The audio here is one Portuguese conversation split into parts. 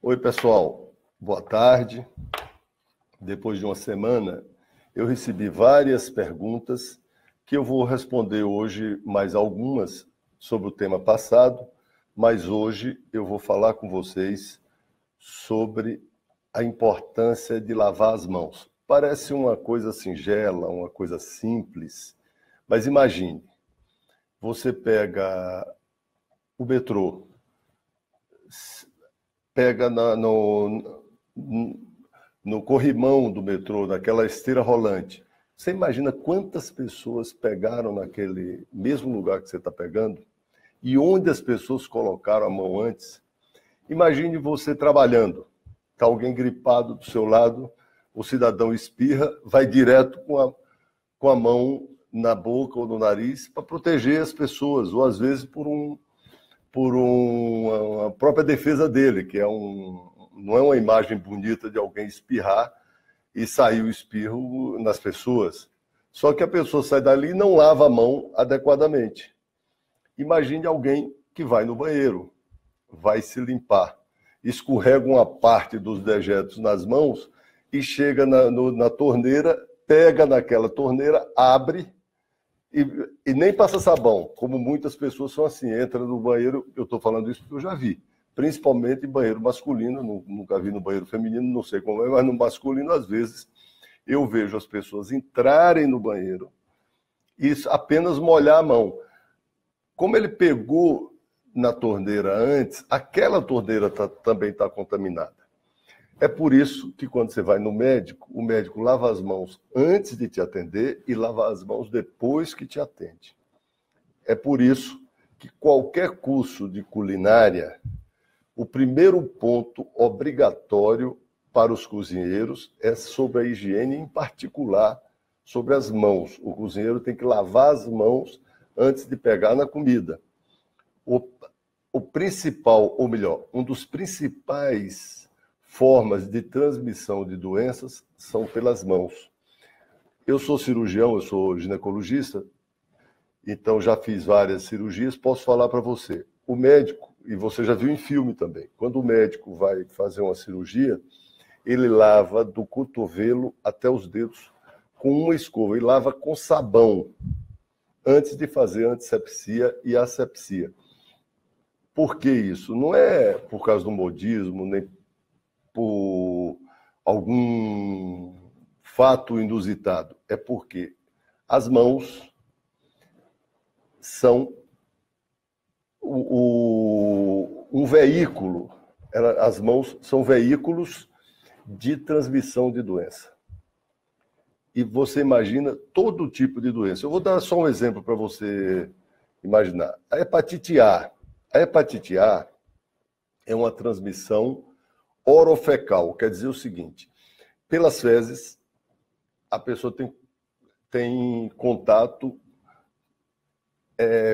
Oi, pessoal. Boa tarde. Depois de uma semana, eu recebi várias perguntas que eu vou responder hoje, mais algumas sobre o tema passado, mas hoje eu vou falar com vocês sobre a importância de lavar as mãos. Parece uma coisa singela, uma coisa simples, mas imagine, você pega o metrô, pega no corrimão do metrô, naquela esteira rolante. Você imagina quantas pessoas pegaram naquele mesmo lugar que você está pegando e onde as pessoas colocaram a mão antes? Imagine você trabalhando, está alguém gripado do seu lado, o cidadão espirra, vai direto com a mão na boca ou no nariz para proteger as pessoas, ou às vezes por uma própria defesa dele, que não é uma imagem bonita de alguém espirrar e sair o espirro nas pessoas. Só que a pessoa sai dali e não lava a mão adequadamente. Imagine alguém que vai no banheiro, vai se limpar, escorrega uma parte dos dejetos nas mãos e chega na torneira, pega naquela torneira, abre e nem passa sabão, como muitas pessoas são assim, entra no banheiro, eu estou falando isso porque eu já vi, principalmente em banheiro masculino, nunca vi no banheiro feminino, não sei como é, mas no masculino, às vezes, eu vejo as pessoas entrarem no banheiro e apenas molhar a mão. Como ele pegou na torneira antes, aquela torneira também está contaminada. É por isso que quando você vai no médico, o médico lava as mãos antes de te atender e lava as mãos depois que te atende. É por isso que qualquer curso de culinária, o primeiro ponto obrigatório para os cozinheiros é sobre a higiene, em particular sobre as mãos. O cozinheiro tem que lavar as mãos antes de pegar na comida. O principal, ou melhor, um dos principais formas de transmissão de doenças são pelas mãos. Eu sou cirurgião, eu sou ginecologista, então já fiz várias cirurgias, posso falar para você. O médico, e você já viu em filme também, quando o médico vai fazer uma cirurgia, ele lava do cotovelo até os dedos com uma escova e lava com sabão antes de fazer a antisepsia e a asepsia. Por que isso? Não é por causa do modismo, nem por algum fato inusitado. É porque as mãos são um veículo. As mãos são veículos de transmissão de doença. E você imagina todo tipo de doença. Eu vou dar só um exemplo para você imaginar. A hepatite A. A hepatite A é uma transmissão orofecal, quer dizer o seguinte: pelas fezes, a pessoa tem contato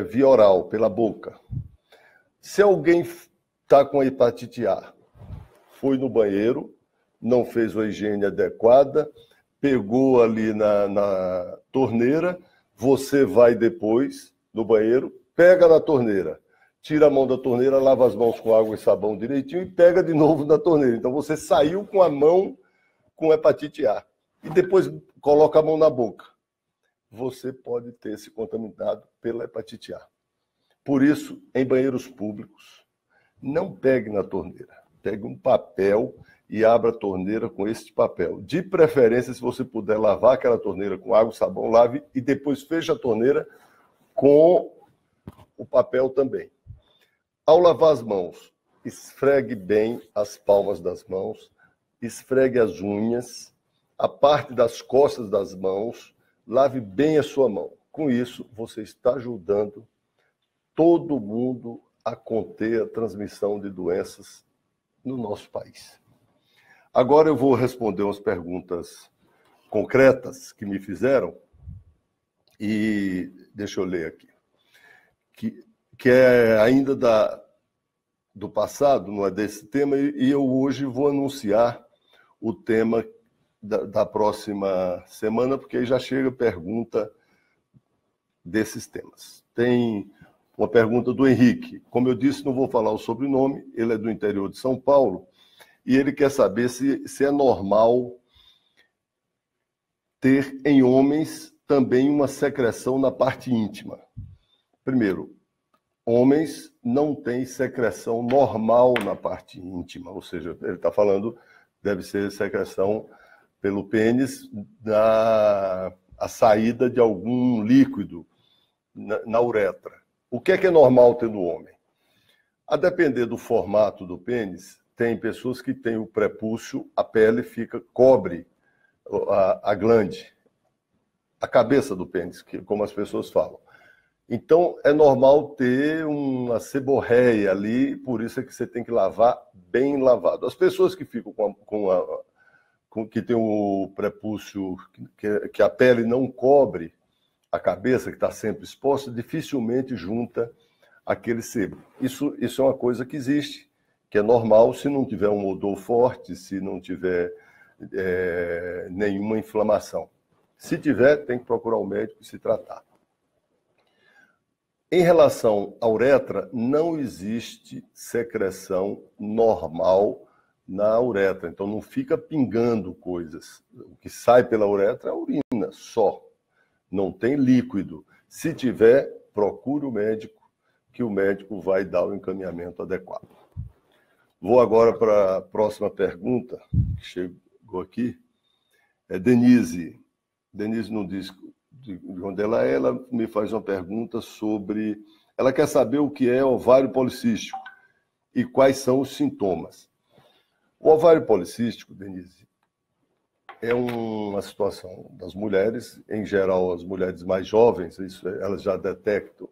via oral, pela boca. Se alguém está com a hepatite A, foi no banheiro, não fez a higiene adequada, pegou ali na torneira, você vai depois no banheiro, pega na torneira, tira a mão da torneira, lava as mãos com água e sabão direitinho e pega de novo na torneira. Então você saiu com a mão com hepatite A e depois coloca a mão na boca. Você pode ter se contaminado pela hepatite A. Por isso, em banheiros públicos, não pegue na torneira. Pegue um papel e abra a torneira com este papel. De preferência, se você puder lavar aquela torneira com água e sabão, lave e depois feche a torneira com o papel também. Ao lavar as mãos, esfregue bem as palmas das mãos, esfregue as unhas, a parte das costas das mãos, lave bem a sua mão. Com isso, você está ajudando todo mundo a conter a transmissão de doenças no nosso país. Agora eu vou responder umas perguntas concretas que me fizeram e deixa eu ler aqui. Que é ainda do passado, não é desse tema, e eu hoje vou anunciar o tema da próxima semana, porque aí já chega pergunta desses temas. Tem uma pergunta do Henrique. Como eu disse, não vou falar o sobrenome, ele é do interior de São Paulo, e ele quer saber se é normal ter em homens também uma secreção na parte íntima. Primeiro, homens não têm secreção normal na parte íntima, ou seja, ele está falando, deve ser secreção pelo pênis a saída de algum líquido na uretra. O que é normal ter no homem? A depender do formato do pênis, tem pessoas que têm o prepúcio, a pele cobre a glande, a cabeça do pênis, como as pessoas falam. Então, é normal ter uma seborreia ali, por isso é que você tem que lavar bem lavado. As pessoas que ficam que tem o prepúcio, que a pele não cobre a cabeça, que está sempre exposta, dificilmente junta aquele sebo. Isso é uma coisa que existe, que é normal se não tiver um odor forte, se não tiver nenhuma inflamação. Se tiver, tem que procurar o médico e se tratar. Em relação à uretra, não existe secreção normal na uretra, então não fica pingando coisas. O que sai pela uretra é a urina, só. Não tem líquido. Se tiver, procure o médico, que o médico vai dar o encaminhamento adequado. Vou agora para a próxima pergunta, que chegou aqui. É Denise. Denise não diz de onde ela é, ela me faz uma pergunta sobre... Ela quer saber o que é ovário policístico e quais são os sintomas. O ovário policístico, Denise, é uma situação das mulheres, em geral as mulheres mais jovens, isso elas já detectam,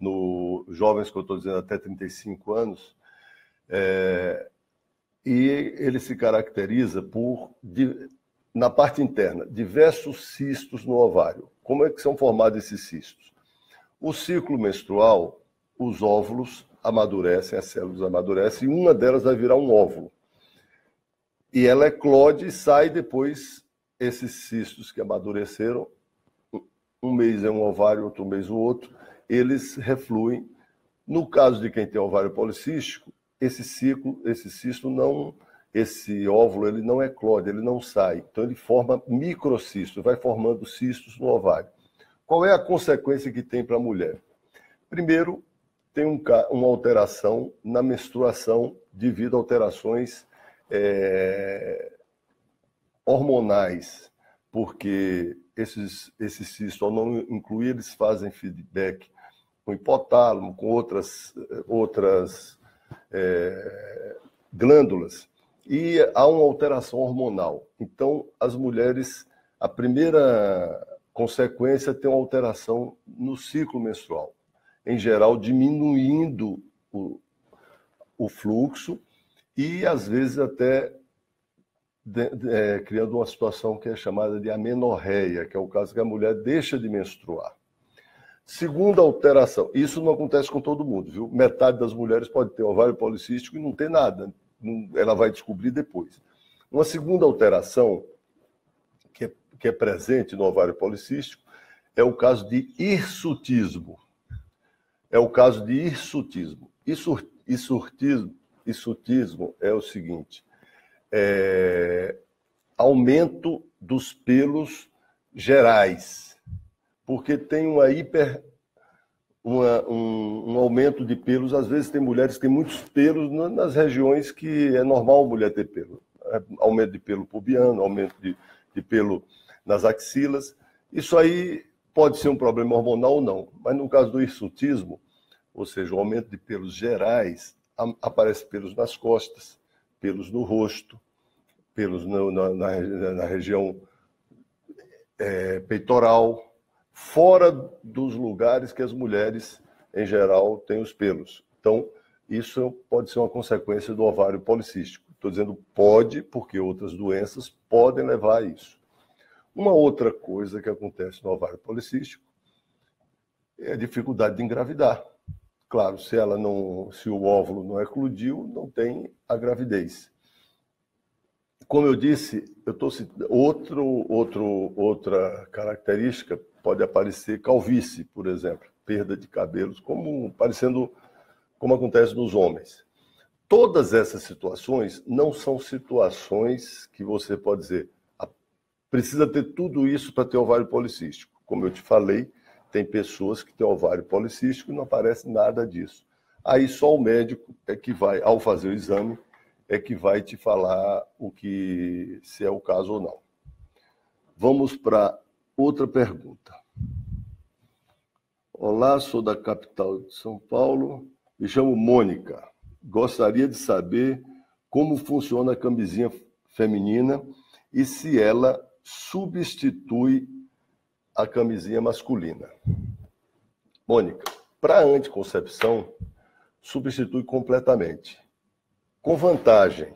no jovens que eu estou dizendo até 35 anos, e ele se caracteriza por, na parte interna, diversos cistos no ovário. Como é que são formados esses cistos? O ciclo menstrual, os óvulos amadurecem, as células amadurecem, e uma delas vai virar um óvulo. E ela eclode e sai depois, esses cistos que amadureceram, um mês é um ovário, outro mês o outro, eles refluem. No caso de quem tem ovário policístico, esse cisto não, esse óvulo, ele não eclode, ele não sai. Então ele forma microcistos, vai formando cistos no ovário. Qual é a consequência que tem para a mulher? Primeiro, tem uma alteração na menstruação devido a alterações hormonais, porque esses cistos, ao não incluir, eles fazem feedback com o hipotálamo, com outras glândulas, e há uma alteração hormonal. Então, as mulheres, a primeira consequência tem uma alteração no ciclo menstrual, em geral diminuindo o fluxo e, às vezes, até criando uma situação que é chamada de amenorreia, que é o caso que a mulher deixa de menstruar. Segunda alteração, isso não acontece com todo mundo, viu? Metade das mulheres pode ter ovário policístico e não ter nada, ela vai descobrir depois. Uma segunda alteração que é presente no ovário policístico é o caso de hirsutismo. Hirsutismo é o seguinte: aumento dos pelos gerais, porque tem um aumento de pelos. Às vezes tem mulheres que têm muitos pelos nas regiões que é normal a mulher ter pelo. Aumento de pelo pubiano, aumento de pelo nas axilas. Isso aí pode ser um problema hormonal ou não, mas no caso do hirsutismo, ou seja, o aumento de pelos gerais, aparece pelos nas costas, pelos no rosto, pelos na região peitoral, fora dos lugares que as mulheres, em geral, têm os pelos. Então, isso pode ser uma consequência do ovário policístico. Estou dizendo pode, porque outras doenças podem levar a isso. Uma outra coisa que acontece no ovário policístico é a dificuldade de engravidar. Claro, se o óvulo não eclodiu, não tem a gravidez. Como eu disse, eu estou citando outra característica pode aparecer calvície, por exemplo, perda de cabelos, como acontece nos homens. Todas essas situações não são situações que você pode dizer, precisa ter tudo isso para ter ovário policístico. Como eu te falei, tem pessoas que têm ovário policístico e não aparece nada disso. Aí só o médico é que vai, ao fazer o exame, é que vai te falar se é o caso ou não. Vamos para outra pergunta. Olá, sou da capital de São Paulo, me chamo Mônica. Gostaria de saber como funciona a camisinha feminina e se ela substitui a camisinha masculina. Mônica, para anticoncepção, substitui completamente. Com vantagem.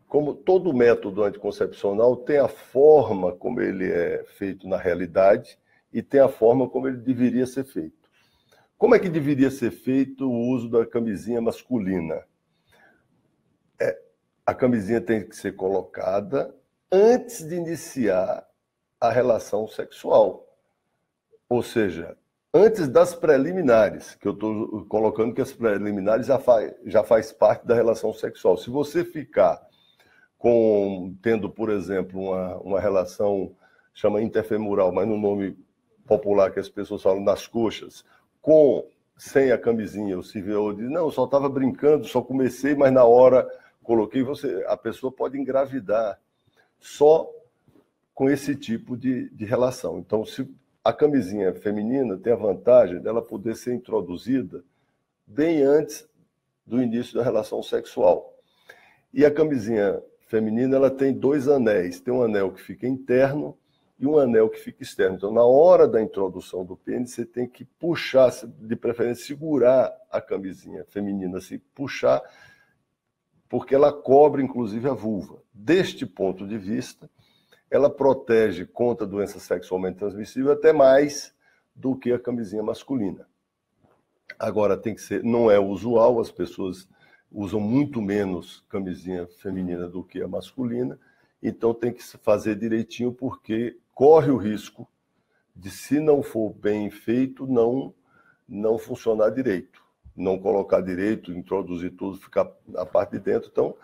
Como todo método anticoncepcional tem a forma como ele é feito na realidade e tem a forma como ele deveria ser feito. Como é que deveria ser feito o uso da camisinha masculina? A camisinha tem que ser colocada antes de iniciar a relação sexual. Ou seja, antes das preliminares, que eu estou colocando que as preliminares já faz parte da relação sexual. Se você ficar tendo, por exemplo, uma relação, chama interfemoral, mas no nome popular que as pessoas falam, nas coxas, sem a camisinha, o CVO diz, não, eu só estava brincando, só comecei, mas na hora coloquei, a pessoa pode engravidar só com esse tipo de relação. Então, se a camisinha feminina tem a vantagem dela poder ser introduzida bem antes do início da relação sexual. E a camisinha feminina ela tem 2 anéis. Tem um anel que fica interno e um anel que fica externo. Então, na hora da introdução do pênis, você tem que puxar, de preferência, segurar a camisinha feminina, assim, puxar, porque ela cobre, inclusive, a vulva. Deste ponto de vista, ela protege contra doença sexualmente transmissível até mais do que a camisinha masculina. Agora, não é usual, as pessoas usam muito menos camisinha feminina do que a masculina, então tem que fazer direitinho, porque corre o risco de, se não for bem feito, não funcionar direito, não colocar direito, introduzir tudo, ficar a parte de dentro. Então,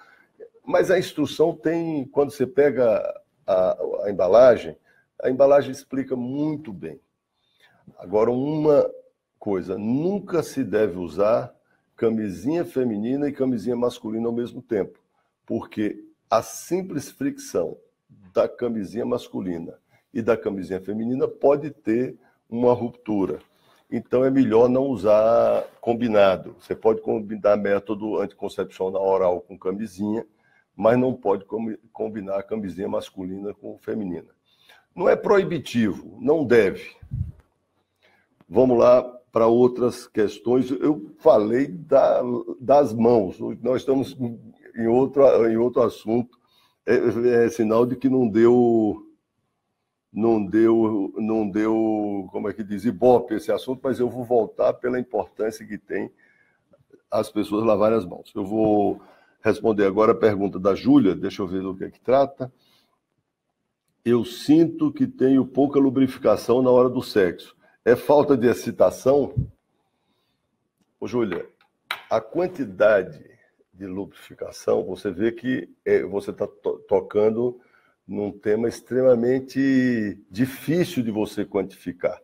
mas a instrução tem, quando você pega a embalagem explica muito bem. Agora, uma coisa, nunca se deve usar camisinha feminina e camisinha masculina ao mesmo tempo, porque a simples fricção da camisinha masculina e da camisinha feminina pode ter uma ruptura. Então, é melhor não usar combinado. Você pode combinar método anticoncepcional oral com camisinha, mas não pode combinar a camisinha masculina com feminina. Não é proibitivo, não deve. Vamos lá para outras questões. Eu falei das mãos, nós estamos em outro assunto. É sinal de que não deu, como é que diz, ibope esse assunto, mas eu vou voltar pela importância que tem as pessoas lavarem as mãos. Eu vou responder agora a pergunta da Júlia, deixa eu ver do que é que trata. Eu sinto que tenho pouca lubrificação na hora do sexo. É falta de excitação? Ô, Júlia, a quantidade de lubrificação, você vê que você está tocando num tema extremamente difícil de você quantificar.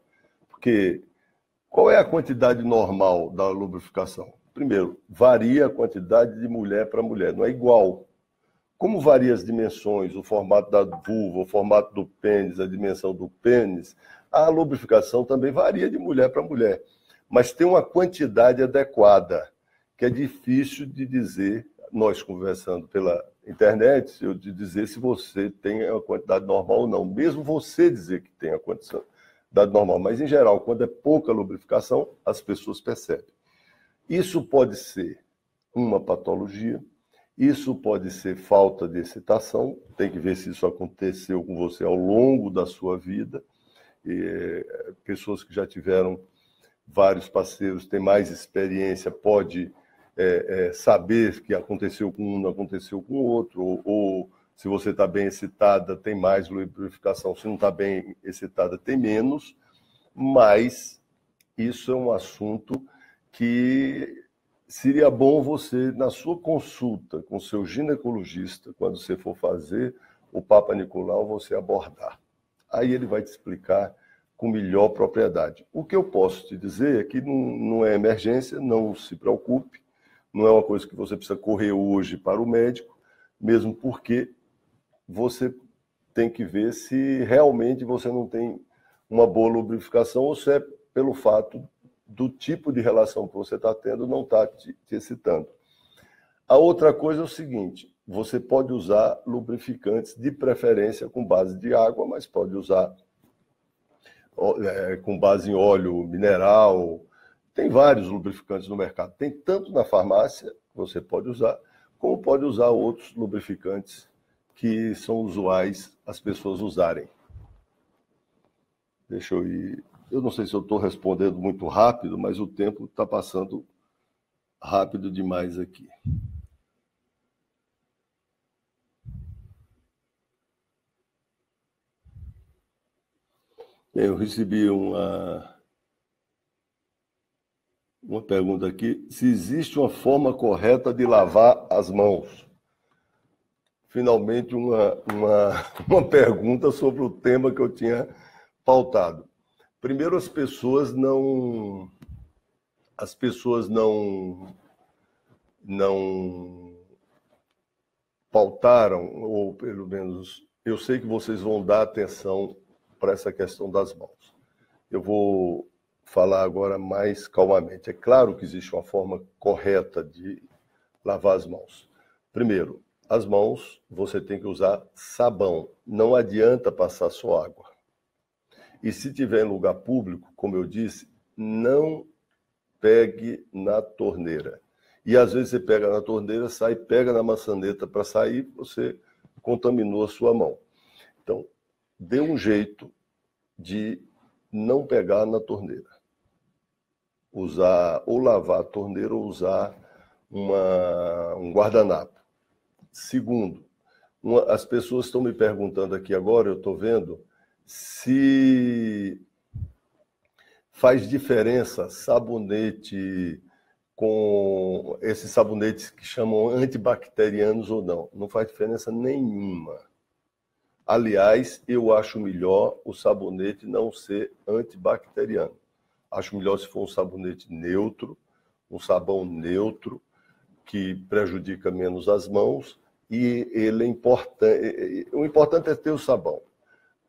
Porque qual é a quantidade normal da lubrificação? Primeiro, varia a quantidade de mulher para mulher, não é igual. Como varia as dimensões, o formato da vulva, o formato do pênis, a dimensão do pênis, a lubrificação também varia de mulher para mulher. Mas tem uma quantidade adequada, que é difícil de dizer, nós conversando pela internet, eu de dizer se você tem a quantidade normal ou não. Mesmo você dizer que tem a quantidade normal. Mas, em geral, quando é pouca lubrificação, as pessoas percebem. Isso pode ser uma patologia, isso pode ser falta de excitação, tem que ver se isso aconteceu com você ao longo da sua vida. Pessoas que já tiveram vários parceiros, têm mais experiência, pode saber que aconteceu com um, não aconteceu com o outro, ou Se você está bem excitada, tem mais lubrificação. Se não está bem excitada, tem menos. Mas isso é um assunto que seria bom você, na sua consulta com seu ginecologista, quando você for fazer o Papa Nicolau, você abordar. Aí ele vai te explicar com melhor propriedade. O que eu posso te dizer é que não é emergência, não se preocupe, não é uma coisa que você precisa correr hoje para o médico, mesmo porque você tem que ver se realmente você não tem uma boa lubrificação ou se é pelo fato do tipo de relação que você está tendo não está te excitando. A outra coisa é o seguinte, você pode usar lubrificantes de preferência com base de água, mas pode usar com base em óleo mineral. Tem vários lubrificantes no mercado. Tem tanto na farmácia, que você pode usar, como pode usar outros lubrificantes que são usuais as pessoas usarem. Deixa eu ir. Eu não sei se eu estou respondendo muito rápido, mas o tempo está passando rápido demais aqui. Eu recebi uma pergunta aqui. Se existe uma forma correta de lavar as mãos? Finalmente uma pergunta sobre o tema que eu tinha pautado. Primeiro, as pessoas não pautaram, ou pelo menos eu sei que vocês vão dar atenção para essa questão das mãos. Eu vou falar agora mais calmamente. É claro que existe uma forma correta de lavar as mãos. Primeiro, as mãos você tem que usar sabão. Não adianta passar só água. E se tiver em lugar público, como eu disse, não pegue na torneira. E às vezes você pega na torneira, sai, pega na maçaneta para sair, você contaminou a sua mão. Então, dê um jeito de não pegar na torneira. Usar, ou lavar a torneira, ou usar um guardanapo. Segundo, as pessoas estão me perguntando aqui agora, eu estou vendo, se faz diferença sabonete com esses sabonetes que chamam antibacterianos ou não. Não faz diferença nenhuma. Aliás, eu acho melhor o sabonete não ser antibacteriano. Acho melhor se for um sabonete neutro, um sabão neutro, que prejudica menos as mãos, e ele é importante. O importante é ter o sabão.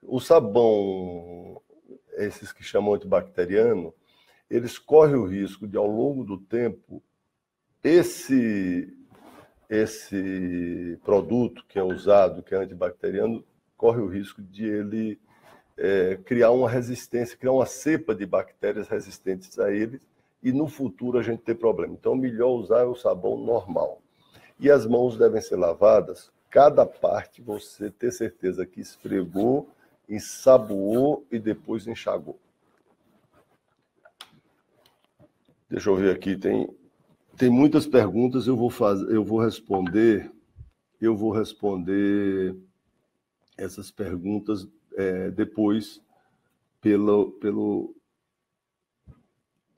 O sabão, esses que chamam antibacteriano, eles correm o risco de, ao longo do tempo, esse produto que é usado, que é antibacteriano, corre o risco de ele criar uma resistência, criar uma cepa de bactérias resistentes a eles, e no futuro a gente ter problema. Então, melhor usar o sabão normal. E as mãos devem ser lavadas, cada parte você ter certeza que esfregou, ensaboou e depois enxagou. Deixa eu ver aqui, tem muitas perguntas, eu vou responder essas perguntas depois pelo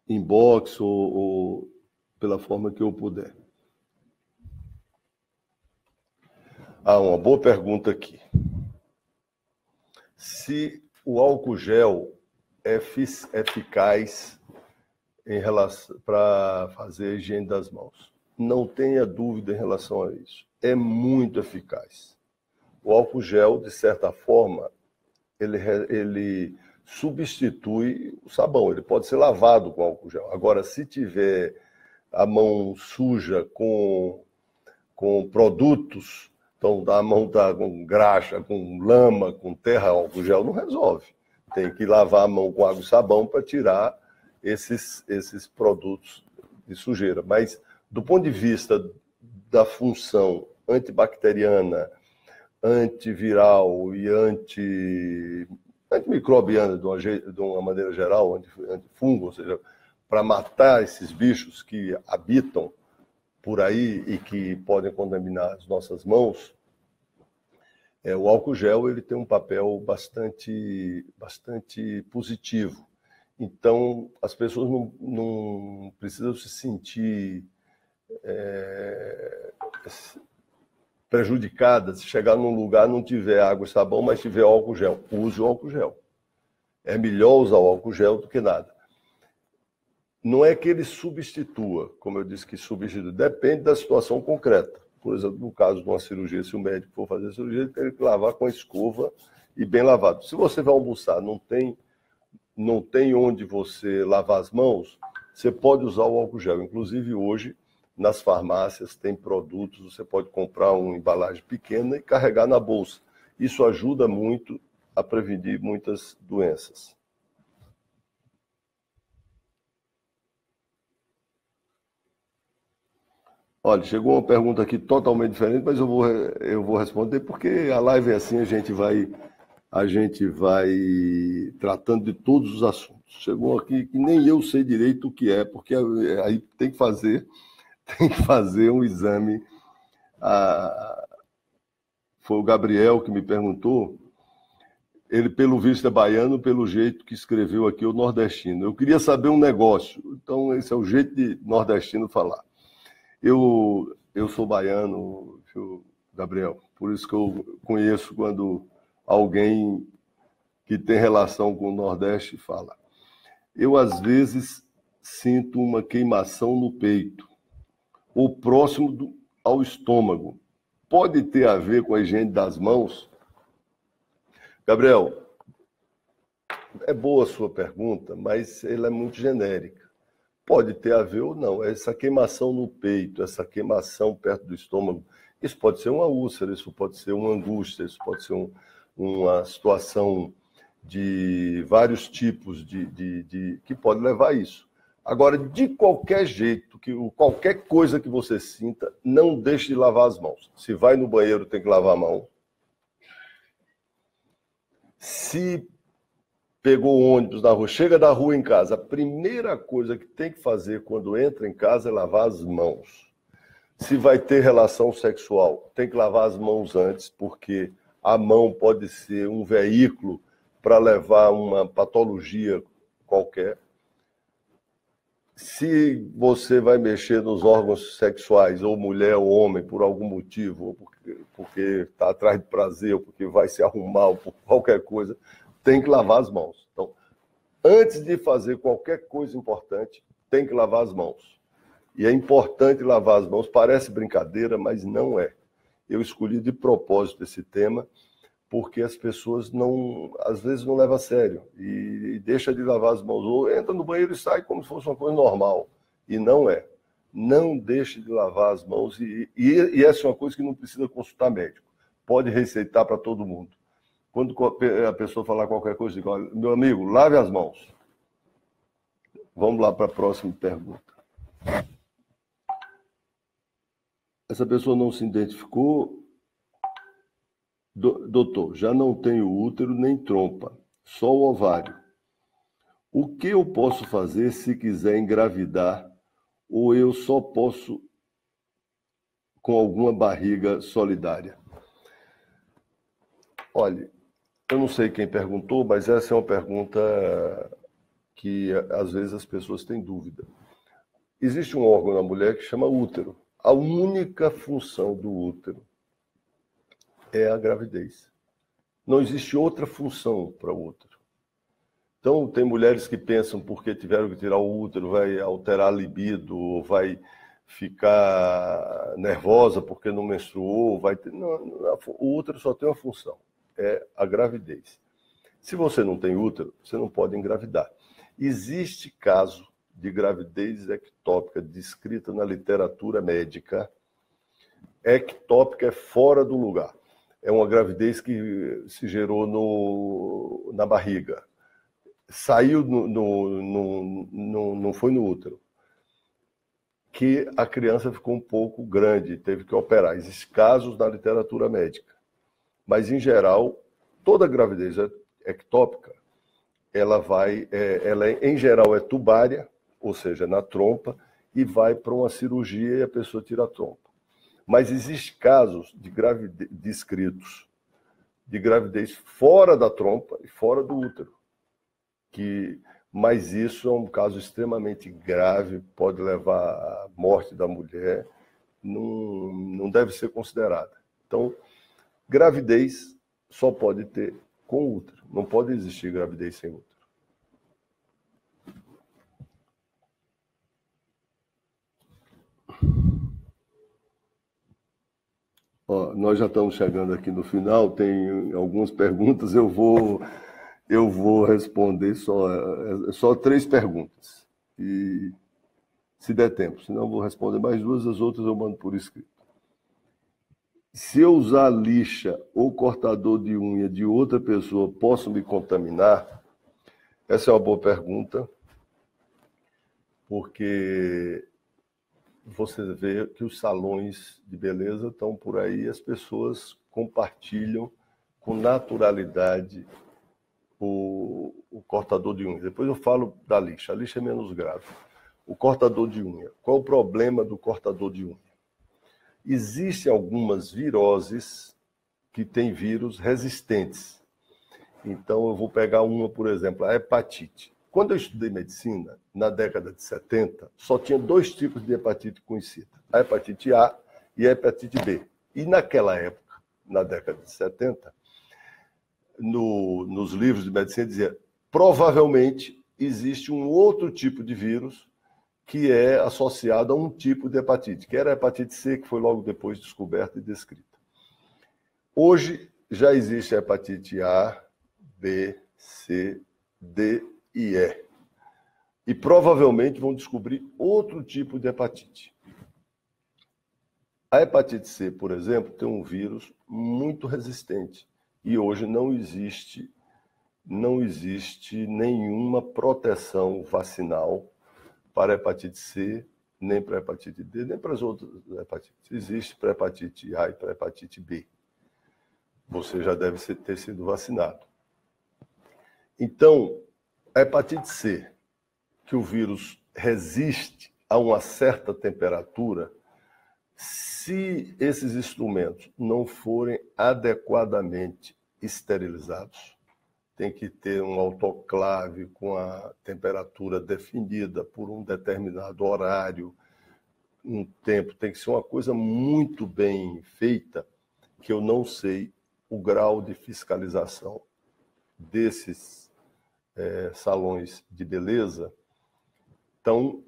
inbox ou pela forma que eu puder. Uma boa pergunta aqui. Se o álcool gel é eficaz para fazer a higiene das mãos. Não tenha dúvida em relação a isso. É muito eficaz. O álcool gel, de certa forma, ele substitui o sabão. Ele pode ser lavado com álcool gel. Agora, se tiver a mão suja com produtos, então a mão está com graxa, com lama, com terra, álcool gel não resolve. Tem que lavar a mão com água e sabão para tirar esses produtos de sujeira. Mas, do ponto de vista da função antibacteriana, antiviral e antimicrobiana, de uma maneira geral, antifungo, ou seja, para matar esses bichos que habitam por aí e que podem contaminar as nossas mãos, O álcool gel ele tem um papel bastante positivo. Então, as pessoas não precisam se sentir prejudicadas se chegar num lugar não tiver água e sabão, mas tiver álcool gel. Use o álcool gel. É melhor usar o álcool gel do que nada. Não é que ele substitua, como eu disse que substitui, depende da situação concreta. Por exemplo, no caso de uma cirurgia, se o médico for fazer a cirurgia, ele tem que lavar com a escova e bem lavado. Se você vai almoçar, não tem onde você lavar as mãos, você pode usar o álcool gel. Inclusive, hoje, nas farmácias, tem produtos, você pode comprar uma embalagem pequena e carregar na bolsa. Isso ajuda muito a prevenir muitas doenças. Olha, chegou uma pergunta aqui totalmente diferente, mas eu vou responder porque a live é assim, a gente vai tratando de todos os assuntos. Chegou aqui que nem eu sei direito o que é, porque aí tem que fazer um exame. Foi o Gabriel que me perguntou. Ele, pelo visto, é baiano, pelo jeito que escreveu aqui, o nordestino. Eu queria saber um negócio. Então, esse é o jeito de nordestino falar. Eu sou baiano, Gabriel, por isso que eu conheço quando alguém que tem relação com o Nordeste fala. Eu, às vezes, sinto uma queimação no peito, ou próximo ao estômago. Pode ter a ver com a higiene das mãos? Gabriel, é boa a sua pergunta, mas ela é muito genérica. Pode ter a ver ou não. Essa queimação no peito, essa queimação perto do estômago, isso pode ser uma úlcera, isso pode ser uma angústia, isso pode ser uma situação de vários tipos que pode levar a isso. Agora, de qualquer jeito, qualquer coisa que você sinta, não deixe de lavar as mãos. Se vai no banheiro, tem que lavar a mão. Se pegou o ônibus na rua, chega da rua em casa, a primeira coisa que tem que fazer quando entra em casa é lavar as mãos. Se vai ter relação sexual, tem que lavar as mãos antes, porque a mão pode ser um veículo para levar uma patologia qualquer. Se você vai mexer nos órgãos sexuais, ou mulher ou homem, por algum motivo, ou porque está atrás de prazer, ou porque vai se arrumar, ou por qualquer coisa, tem que lavar as mãos. Então, antes de fazer qualquer coisa importante, tem que lavar as mãos. E é importante lavar as mãos. Parece brincadeira, mas não é. Eu escolhi de propósito esse tema, porque as pessoas às vezes não levam a sério e deixa de lavar as mãos. Ou entra no banheiro e sai como se fosse uma coisa normal. E não é. Não deixe de lavar as mãos. E essa é uma coisa que não precisa consultar médico. Pode receitar para todo mundo. Quando a pessoa falar qualquer coisa, diga, olha, meu amigo, lave as mãos. Vamos lá para a próxima pergunta. Essa pessoa não se identificou. Doutor, já não tenho útero nem trompa, só o ovário. O que eu posso fazer se quiser engravidar ou eu só posso com alguma barriga solidária? Olha, eu não sei quem perguntou, mas essa é uma pergunta que às vezes as pessoas têm dúvida. Existe um órgão na mulher que chama útero. A única função do útero é a gravidez. Não existe outra função para o útero. Então, tem mulheres que pensam porque tiveram que tirar o útero, vai alterar a libido, ou vai ficar nervosa porque não menstruou, Não, o útero só tem uma função, é a gravidez. Se você não tem útero, você não pode engravidar. Existe caso de gravidez ectópica descrita na literatura médica. Ectópica é fora do lugar. É uma gravidez que se gerou na barriga. Saiu, não foi no útero. Que a criança ficou um pouco grande, teve que operar. Existem casos na literatura médica. Mas, em geral, toda gravidez ectópica, em geral, é tubária, ou seja, na trompa, e vai para uma cirurgia e a pessoa tira a trompa. Mas existem casos de gravidez descritos de gravidez fora da trompa e fora do útero. Mas isso é um caso extremamente grave, pode levar à morte da mulher, não deve ser considerada. Então, gravidez só pode ter com útero, não pode existir gravidez sem útero. Ó, nós já estamos chegando aqui no final, tem algumas perguntas, eu vou responder só 3 perguntas. E se der tempo, senão eu vou responder mais 2, as outras eu mando por escrito. Se eu usar lixa ou cortador de unha de outra pessoa, posso me contaminar? Essa é uma boa pergunta, porque você vê que os salões de beleza estão por aí, as pessoas compartilham com naturalidade o cortador de unha. Depois eu falo da lixa. A lixa é menos grave. O cortador de unha. Qual é o problema do cortador de unha? Existem algumas viroses que têm vírus resistentes. Então eu vou pegar uma, por exemplo, a hepatite. Quando eu estudei medicina, na década de 70, só tinha 2 tipos de hepatite conhecida. A hepatite A e a hepatite B. E naquela época, na década de 70, nos livros de medicina dizia, provavelmente existe um outro tipo de vírus que é associado a um tipo de hepatite, que era a hepatite C, que foi logo depois descoberta e descrita. Hoje já existe a hepatite A, B, C, D e E. E provavelmente vão descobrir outro tipo de hepatite. A hepatite C, por exemplo, tem um vírus muito resistente. E hoje não existe nenhuma proteção vacinal para a hepatite C, nem para a hepatite D, nem para as outras hepatites. Existe para a hepatite A e para a hepatite B. Você já deve ter sido vacinado. Então, a hepatite C, que o vírus resiste a uma certa temperatura, se esses instrumentos não forem adequadamente esterilizados, tem que ter um autoclave com a temperatura definida por um determinado horário, um tempo, tem que ser uma coisa muito bem feita, que eu não sei o grau de fiscalização desses salões de beleza. Então,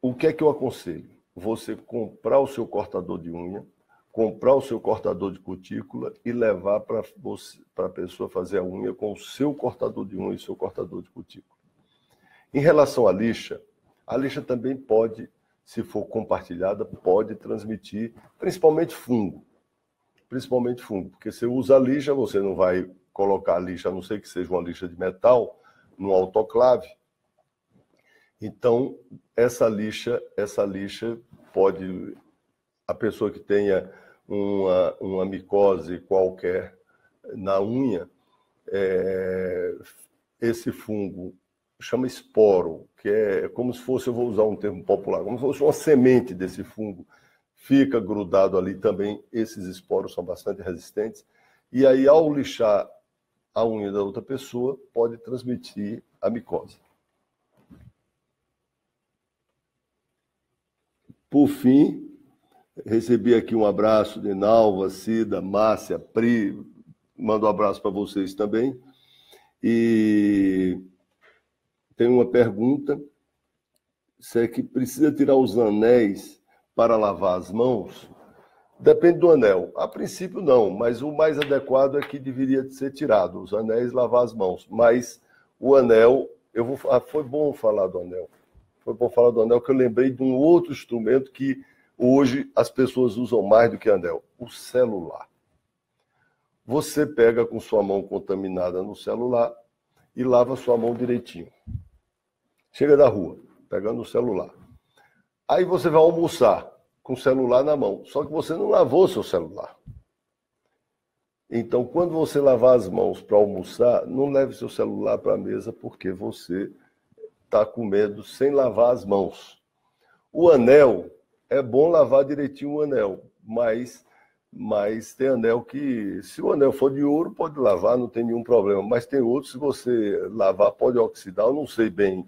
o que é que eu aconselho? Você comprar o seu cortador de unha, comprar o seu cortador de cutícula e levar para a pessoa fazer a unha com o seu cortador de unha e seu cortador de cutícula. Em relação à lixa também pode, se for compartilhada, pode transmitir, principalmente fungo. Principalmente fungo, porque você usa a lixa, você não vai colocar a lixa, a não ser que seja uma lixa de metal, no autoclave. Então, essa lixa pode, a pessoa que tenha uma micose qualquer na unha, esse fungo chama esporo, que é como se fosse, eu vou usar um termo popular, como se fosse uma semente desse fungo, fica grudado ali também, esses esporos são bastante resistentes, e aí ao lixar a unha da outra pessoa, pode transmitir a micose. Por fim, recebi aqui um abraço de Nalva, Cida, Márcia, Pri, mando um abraço para vocês também. E tem uma pergunta, se é que precisa tirar os anéis para lavar as mãos? Depende do anel. A princípio não, mas o mais adequado é que deveria ser tirado, os anéis, lavar as mãos. Mas o anel, foi bom falar do anel. Foi bom falar do anel, que eu lembrei de um outro instrumento que hoje as pessoas usam mais do que anel, o celular. Você pega com sua mão contaminada no celular e lava sua mão direitinho. Chega da rua, pegando o celular. Aí você vai almoçar com o celular na mão, só que você não lavou seu celular. Então, quando você lavar as mãos para almoçar, não leve seu celular para a mesa, porque você está com medo sem lavar as mãos. O anel, é bom lavar direitinho o anel, mas Mas tem anel que, se o anel for de ouro, pode lavar, não tem nenhum problema. Mas tem outros, se você lavar, pode oxidar. Eu não sei bem,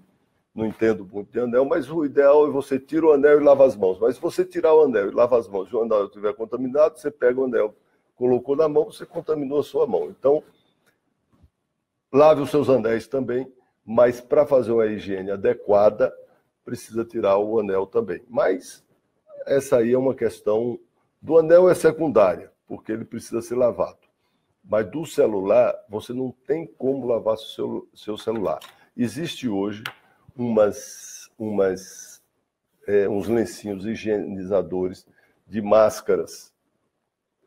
não entendo muito de anel, mas o ideal é você tira o anel e lava as mãos. Mas se você tirar o anel e lava as mãos, e o anel estiver contaminado, você pega o anel, colocou na mão, você contaminou a sua mão. Então, lave os seus anéis também, mas para fazer uma higiene adequada, precisa tirar o anel também. Mas essa aí é uma questão... Do anel é secundária, porque ele precisa ser lavado. Mas do celular, você não tem como lavar seu celular. Existe hoje uns lencinhos higienizadores de máscaras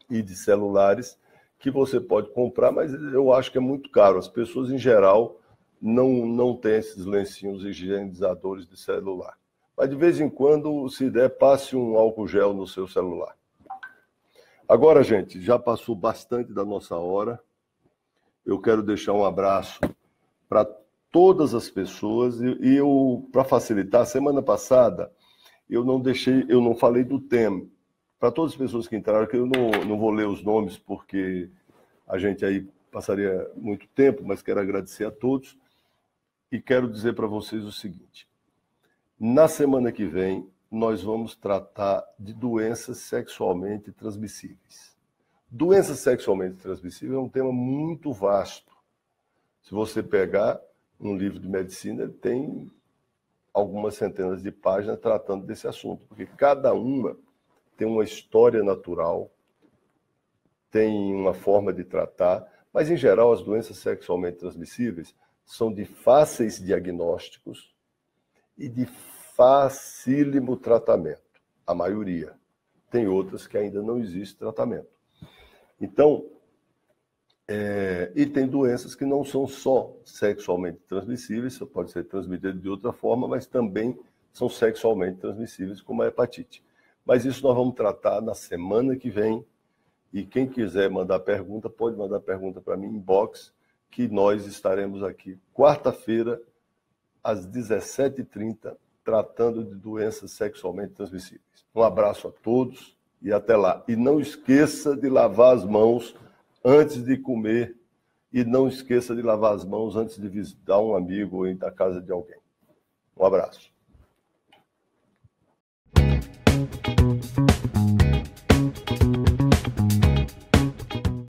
e de celulares que você pode comprar, mas eu acho que é muito caro. As pessoas, em geral, não têm esses lencinhos higienizadores de celular. Mas, de vez em quando, se der, passe um álcool gel no seu celular. Agora, gente, já passou bastante da nossa hora. Eu quero deixar um abraço para todas as pessoas. E eu, para facilitar, semana passada, eu não falei do tema. Para todas as pessoas que entraram, que eu não vou ler os nomes, porque a gente aí passaria muito tempo, mas quero agradecer a todos. E quero dizer para vocês o seguinte. Na semana que vem, nós vamos tratar de doenças sexualmente transmissíveis. Doenças sexualmente transmissíveis é um tema muito vasto. Se você pegar um livro de medicina, ele tem algumas centenas de páginas tratando desse assunto, porque cada uma tem uma história natural, tem uma forma de tratar, mas, em geral, as doenças sexualmente transmissíveis são de fáceis diagnósticos e de facílimo tratamento, a maioria. Tem outras que ainda não existe tratamento. Então, e tem doenças que não são só sexualmente transmissíveis, pode ser transmitida de outra forma, mas também são sexualmente transmissíveis, como a hepatite. Mas isso nós vamos tratar na semana que vem, e quem quiser mandar pergunta, pode mandar pergunta para mim em inbox, que nós estaremos aqui quarta-feira, às 17h30, tratando de doenças sexualmente transmissíveis. Um abraço a todos e até lá. E não esqueça de lavar as mãos antes de comer e não esqueça de lavar as mãos antes de visitar um amigo ou ir na casa de alguém. Um abraço.